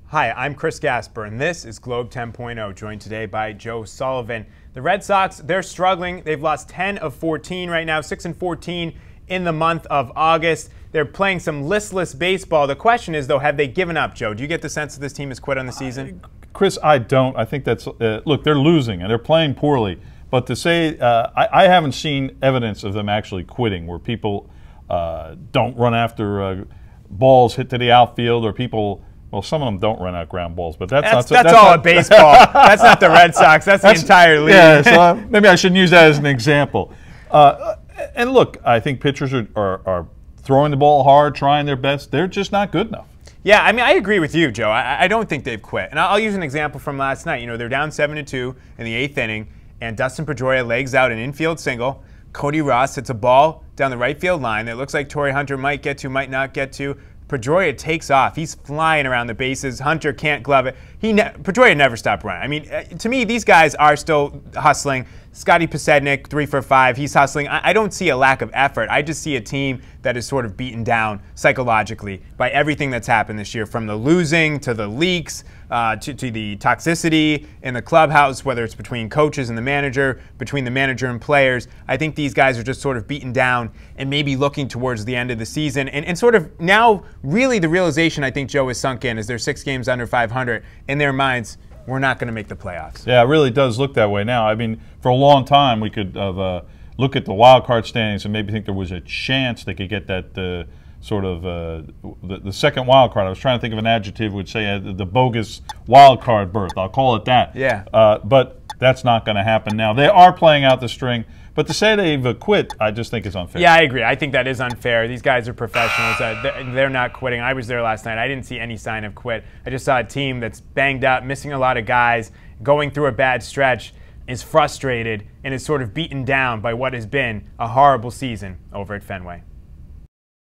Hi, I'm Chris Gasper, and this is Globe 10.0, joined today by Joe Sullivan. The Red Sox, they're struggling. They've lost 10 of 14 right now, 6-14 in the month of August. They're playing some listless baseball. The question is, though, have they given up, Joe? Do you get the sense that this team has quit on the season? Chris, I don't. I think that's look, they're losing, and they're playing poorly. But to say, I haven't seen evidence of them actually quitting, where people don't run after balls hit to the outfield, or people... Well, some of them don't run out ground balls, but that's all of baseball. That's not the Red Sox. That's the entire league. Yeah, so maybe I shouldn't use that as an example. And look, I think pitchers are throwing the ball hard, trying their best. They're just not good enough. Yeah, I mean, I agree with you, Joe. I don't think they've quit. And I'll use an example from last night. You know, they're down 7-2 in the 8th inning, and Dustin Pedroia legs out an infield single. Cody Ross hits a ball down the right field line that looks like Torrey Hunter might get to, might not get to. Pedroia takes off. He's flying around the bases. Hunter can't glove it. Pedroia never stopped running. I mean, to me, these guys are still hustling. Scotty Posednik, 3 for 5. He's hustling. I don't see a lack of effort. I just see a team that is sort of beaten down psychologically by everything that's happened this year, from the losing to the leaks to the toxicity in the clubhouse, whether it's between coaches and the manager, between the manager and players. I think these guys are just sort of beaten down and maybe looking towards the end of the season. And sort of now, really the realization I think, Joe, is sunk in is they're 6 games under 500. In their minds, we're not going to make the playoffs. Yeah, it really does look that way now. I mean, for a long time, we could look at the wild card standings and maybe think there was a chance they could get that the second wild card. I was trying to think of an adjective would say the bogus wild card berth. I'll call it that. Yeah. But that's not going to happen now. They are playing out the string. But to say they've quit, I just think is unfair. Yeah, I agree. I think that is unfair. These guys are professionals. They're not quitting. I was there last night. I didn't see any sign of quit. I just saw a team that's banged up, missing a lot of guys, going through a bad stretch, is frustrated, and is sort of beaten down by what has been a horrible season over at Fenway.